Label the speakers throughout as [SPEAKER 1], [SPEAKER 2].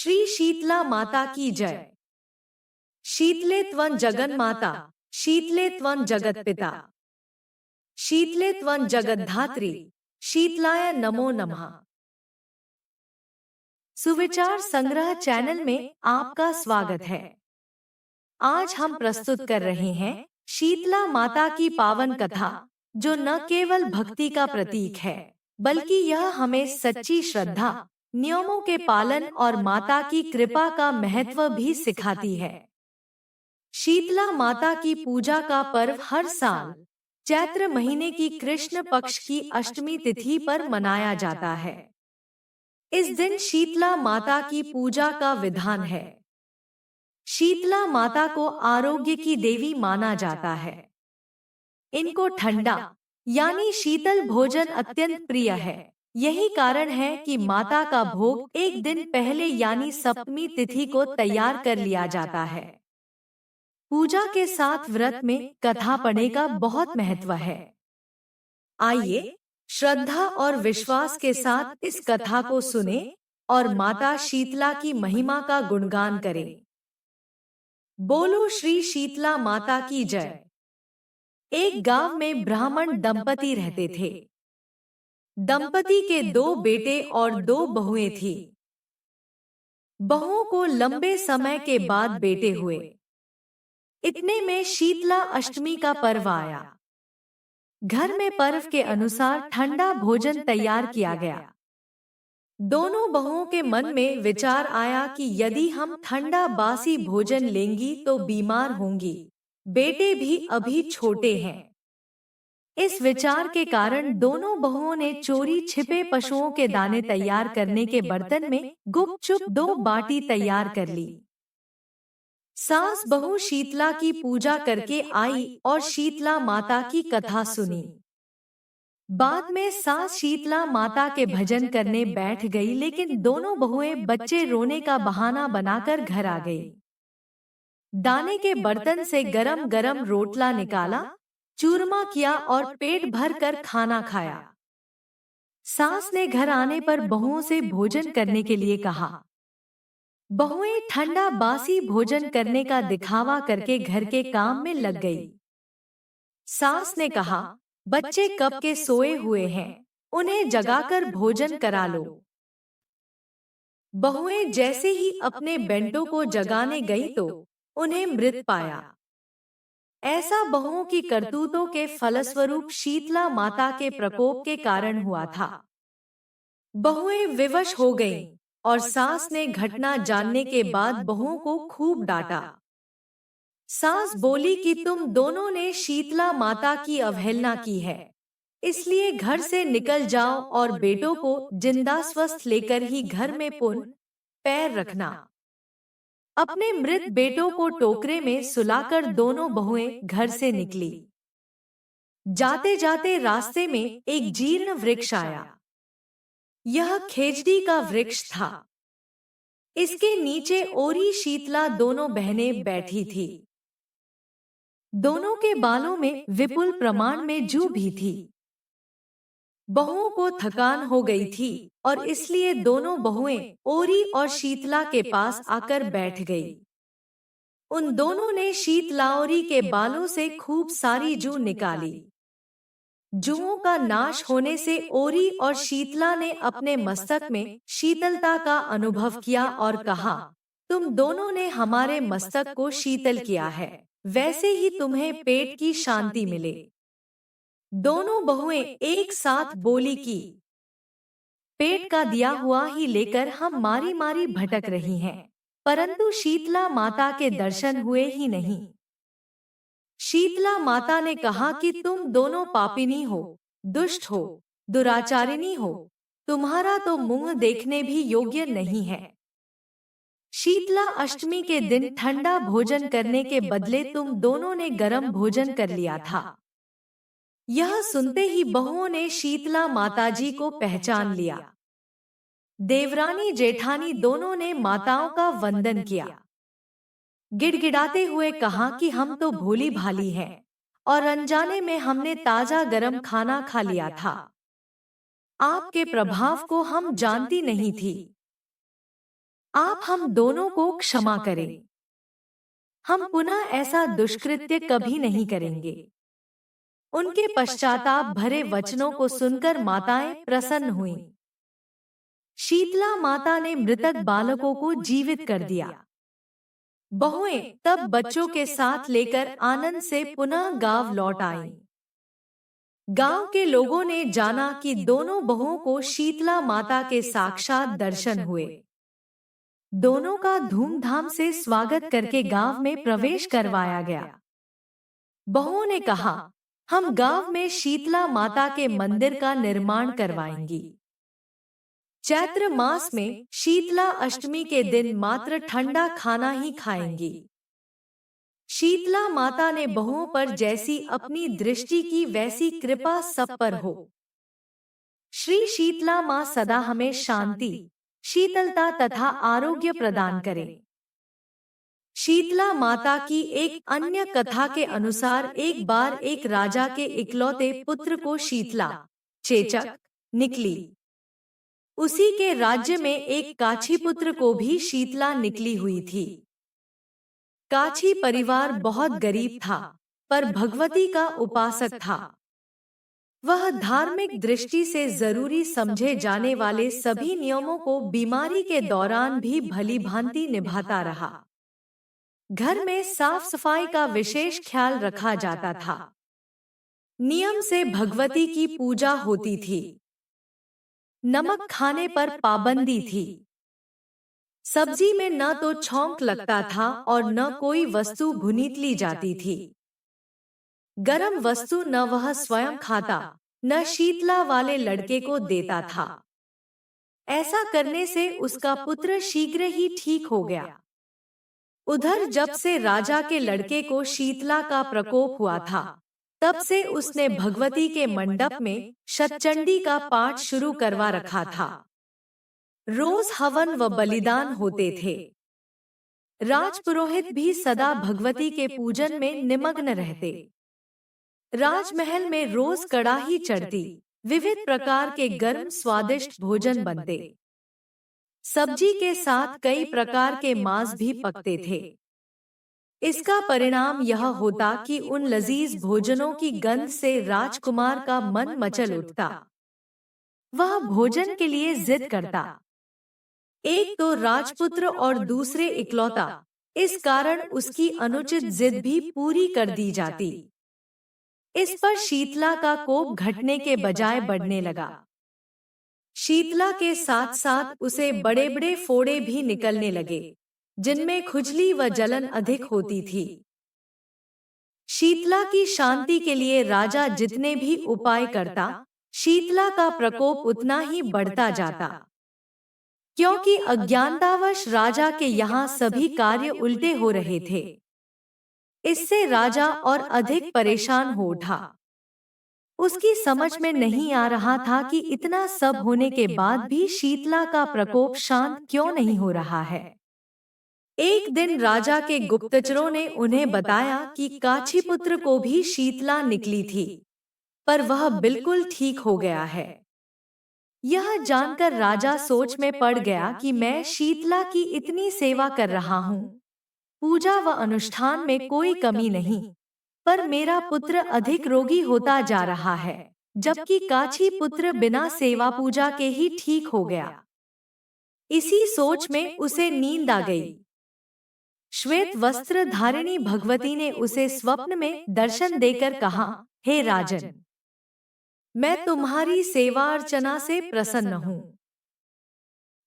[SPEAKER 1] श्री शीतला माता की जय। शीतले त्वं जगन माता, शीतले त्वं जगत पिता, शीतले त्वं जगद्धात्री, शीतलाय नमो नमः। सुविचार संग्रह चैनल में आपका स्वागत है। आज हम प्रस्तुत कर रहे हैं शीतला माता की पावन कथा, जो न केवल भक्ति का प्रतीक है, बल्कि यह हमें सच्ची श्रद्धा, नियमों के पालन और माता की कृपा का महत्व भी सिखाती है। शीतला माता की पूजा का पर्व हर साल चैत्र महीने की कृष्ण पक्ष की अष्टमी तिथि पर मनाया जाता है। इस दिन शीतला माता की पूजा का विधान है। शीतला माता को आरोग्य की देवी माना जाता है। इनको ठंडा यानी शीतल भोजन अत्यंत प्रिय है। यही कारण है कि माता का भोग एक दिन पहले यानी सप्तमी तिथि को तैयार कर लिया जाता है। पूजा के साथ व्रत में कथा पढ़ने का बहुत महत्व है। आइए श्रद्धा और विश्वास के साथ इस कथा को सुने और माता शीतला की महिमा का गुणगान करें। बोलो श्री शीतला माता की जय। एक गांव में ब्राह्मण दंपति रहते थे। दंपति के 2 बेटे और 2 बहुएं थी। बहुओं को लंबे समय के बाद बेटे हुए। इतने में शीतला अष्टमी का पर्व आया। घर में पर्व के अनुसार ठंडा भोजन तैयार किया गया। दोनों बहुओं के मन में विचार आया कि यदि हम ठंडा बासी भोजन लेंगी तो बीमार होंगी। बेटे भी अभी छोटे हैं। इस विचार के कारण दोनों बहुओं ने चोरी छिपे पशुओं के दाने तैयार करने के बर्तन में गुपचुप 2 बाटी तैयार कर ली। सास बहू शीतला की पूजा करके आई और शीतला माता की कथा सुनी। बाद में सास शीतला माता के भजन करने बैठ गई, लेकिन दोनों बहुएं बच्चे रोने का बहाना बनाकर घर आ गई। दाने के बर्तन से गरम गरम रोटला निकाला, चूरमा किया और पेट भर कर खाना खाया। सास ने घर आने पर बहुओं से भोजन करने के लिए कहा। बहुएं ठंडा बासी भोजन करने का दिखावा करके घर के काम में लग गई। सास ने कहा, बच्चे कब के सोए हुए हैं, उन्हें जगाकर भोजन करा लो। बहुएं जैसे ही अपने बेटों को जगाने गई तो उन्हें मृत पाया। ऐसा बहुओं की करतूतों के फलस्वरूप शीतला माता के प्रकोप के कारण हुआ था। बहुएं विवश हो गईं और सास ने घटना जानने के बाद बहुओं को खूब डांटा। सास बोली कि तुम दोनों ने शीतला माता की अवहेलना की है, इसलिए घर से निकल जाओ और बेटों को जिंदा स्वस्थ लेकर ही घर में पुनः पैर रखना। अपने मृत बेटों को टोकरे में सुलाकर दोनों बहुएं घर से निकली। जाते जाते रास्ते में एक जीर्ण वृक्ष आया। यह खेजड़ी का वृक्ष था। इसके नीचे ओरी शीतला दोनों बहनें बैठी थी। दोनों के बालों में विपुल प्रमाण में जू भी थी। बहुओं को थकान हो गई थी और इसलिए दोनों बहुएं ओरी और शीतला के पास आकर बैठ गई। उन दोनों ने शीतलाओरी के बालों से खूब सारी जू निकाली। जूओं का नाश होने से ओरी और शीतला ने अपने मस्तक में शीतलता का अनुभव किया और कहा, तुम दोनों ने हमारे मस्तक को शीतल किया है, वैसे ही तुम्हें पेट की शांति मिले। दोनों बहुएं एक साथ बोली कि पेट का दिया हुआ ही लेकर हम मारी मारी भटक रही हैं, परंतु शीतला माता के दर्शन हुए ही नहीं। शीतला माता ने कहा कि तुम दोनों पापिनी हो, दुष्ट हो, दुराचारिणी हो, तुम्हारा तो मुंह देखने भी योग्य नहीं है। शीतला अष्टमी के दिन ठंडा भोजन करने के बदले तुम दोनों ने गरम भोजन कर लिया था। यह सुनते ही बहुओं ने शीतला माताजी को पहचान लिया। देवरानी जेठानी दोनों ने माताओं का वंदन किया। गिड़गिड़ाते हुए कहा कि हम तो भोली भाली हैं और अनजाने में हमने ताजा गरम खाना खा लिया था। आपके प्रभाव को हम जानती नहीं थी। आप हम दोनों को क्षमा करें। हम पुनः ऐसा दुष्कृत्य कभी नहीं करेंगे। उनके पश्चाताप भरे वचनों को सुनकर माताएं प्रसन्न हुईं। शीतला माता ने मृतक बालकों को जीवित कर दिया। बहुएं तब बच्चों के साथ लेकर आनंद से पुनः गांव लौट आईं। गांव के लोगों ने जाना कि दोनों बहुओं को शीतला माता के साक्षात दर्शन हुए। दोनों का धूमधाम से स्वागत करके गांव में प्रवेश करवाया गया। बहुओं ने कहा, हम गांव में शीतला माता के मंदिर का निर्माण करवाएंगी। चैत्र मास में शीतला अष्टमी के दिन मात्र ठंडा खाना ही खाएंगी। शीतला माता ने बहुओं पर जैसी अपनी दृष्टि की वैसी कृपा सब पर हो। श्री शीतला माँ सदा हमें शांति, शीतलता तथा आरोग्य प्रदान करे। शीतला माता की एक अन्य कथा के अनुसार एक बार एक राजा के इकलौते पुत्र को शीतला चेचक निकली। उसी के राज्य में एक काछी पुत्र को भी शीतला निकली हुई थी। काछी परिवार बहुत गरीब था, पर भगवती का उपासक था। वह धार्मिक दृष्टि से जरूरी समझे जाने वाले सभी नियमों को बीमारी के दौरान भी भलीभांति निभाता रहा। घर में साफ सफाई का विशेष ख्याल रखा जाता था। नियम से भगवती की पूजा होती थी। नमक खाने पर पाबंदी थी। सब्जी में न तो छौंक लगता था और न कोई वस्तु भुनीत ली जाती थी। गरम वस्तु न वह स्वयं खाता, न शीतला वाले लड़के को देता था। ऐसा करने से उसका पुत्र शीघ्र ही ठीक हो गया। उधर जब से राजा के लड़के को शीतला का प्रकोप हुआ था, तब से उसने भगवती के मंडप में शतचंडी का पाठ शुरू करवा रखा था। रोज हवन व बलिदान होते थे। राजपुरोहित भी सदा भगवती के पूजन में निमग्न रहते। राजमहल में रोज कड़ाही चढ़ती, विविध प्रकार के गर्म स्वादिष्ट भोजन बनते। सब्जी के साथ कई प्रकार के मांस भी पकते थे। इसका परिणाम यह होता कि उन लजीज भोजनों की गंध से राजकुमार का मन मचल उठता। वह भोजन के लिए जिद करता। एक तो राजपुत्र और दूसरे इकलौता, इस कारण उसकी अनुचित जिद भी पूरी कर दी जाती। इस पर शीतला का कोप घटने के बजाय बढ़ने लगा। शीतला के साथ साथ उसे बड़े बड़े फोड़े भी निकलने लगे, जिनमें खुजली व जलन अधिक होती थी। शीतला की शांति के लिए राजा जितने भी उपाय करता, शीतला का प्रकोप उतना ही बढ़ता जाता। क्योंकि अज्ञानतावश राजा के यहाँ सभी कार्य उल्टे हो रहे थे। इससे राजा और अधिक परेशान हो उठा। उसकी समझ में नहीं आ रहा था कि इतना सब होने के बाद भी शीतला का प्रकोप शांत क्यों नहीं हो रहा है। एक दिन राजा के गुप्तचरों ने उन्हें बताया कि काछीपुत्र को भी शीतला निकली थी, पर वह बिल्कुल ठीक हो गया है। यह जानकर राजा सोच में पड़ गया कि मैं शीतला की इतनी सेवा कर रहा हूँ, पूजा व अनुष्ठान में कोई कमी नहीं, पर मेरा पुत्र अधिक रोगी होता जा रहा है, जबकि काछी पुत्र बिना सेवा पूजा के ही ठीक हो गया। इसी सोच में उसे नींद आ गई। श्वेत वस्त्र धारिणी भगवती ने उसे स्वप्न में दर्शन देकर कहा, हे राजन, मैं तुम्हारी सेवा अर्चना से प्रसन्न हूँ,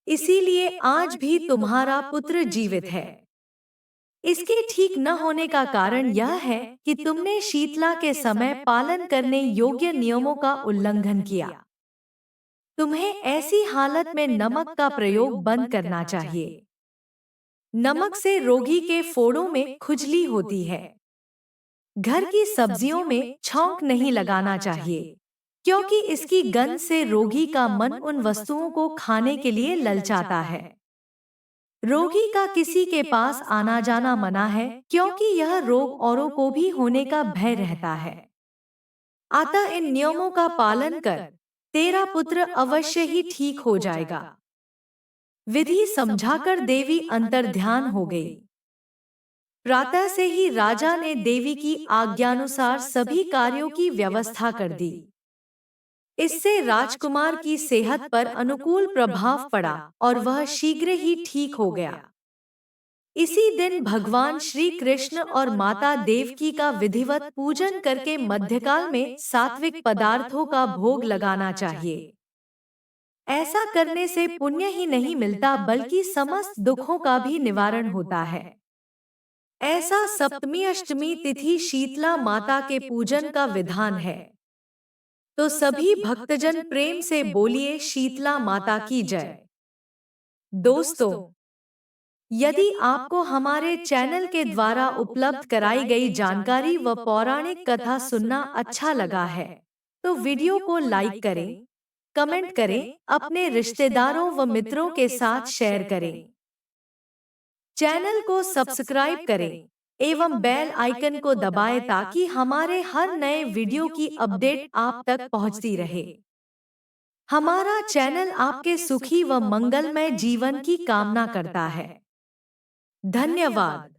[SPEAKER 1] इसीलिए आज भी तुम्हारा पुत्र जीवित है। इसके ठीक न होने का कारण यह है कि तुमने शीतला के समय पालन करने योग्य नियमों का उल्लंघन किया। तुम्हें ऐसी हालत में नमक का प्रयोग बंद करना चाहिए। नमक से रोगी के फोड़ों में खुजली होती है। घर की सब्जियों में छौंक नहीं लगाना चाहिए, क्योंकि इसकी गंध से रोगी का मन उन वस्तुओं को खाने के लिए ललचाता है। रोगी का किसी के पास आना जाना मना है, क्योंकि यह रोग औरों को भी होने का भय रहता है। अतः इन नियमों का पालन कर, तेरा पुत्र अवश्य ही ठीक हो जाएगा। विधि समझाकर देवी अंतर्ध्यान हो गई। प्रातः से ही राजा ने देवी की आज्ञानुसार सभी कार्यों की व्यवस्था कर दी। इससे राजकुमार की सेहत पर अनुकूल प्रभाव पड़ा और वह शीघ्र ही ठीक हो गया। इसी दिन भगवान श्री कृष्ण और माता देवकी का विधिवत पूजन करके मध्यकाल में सात्विक पदार्थों का भोग लगाना चाहिए। ऐसा करने से पुण्य ही नहीं मिलता बल्कि समस्त दुखों का भी निवारण होता है। ऐसा सप्तमी अष्टमी तिथि शीतला माता के पूजन का विधान है। तो सभी भक्तजन प्रेम से बोलिए शीतला माता की जय। दोस्तों, यदि आपको हमारे चैनल के द्वारा उपलब्ध कराई गई जानकारी व पौराणिक कथा सुनना अच्छा लगा है, तो वीडियो को लाइक करें, कमेंट करें, अपने रिश्तेदारों व मित्रों के साथ शेयर करें। चैनल को सब्सक्राइब करें एवं बेल आइकन को दबाएं ताकि हमारे हर नए वीडियो की अपडेट आप तक पहुंचती रहे। हमारा चैनल आपके सुखी व मंगलमय जीवन की कामना करता है। धन्यवाद।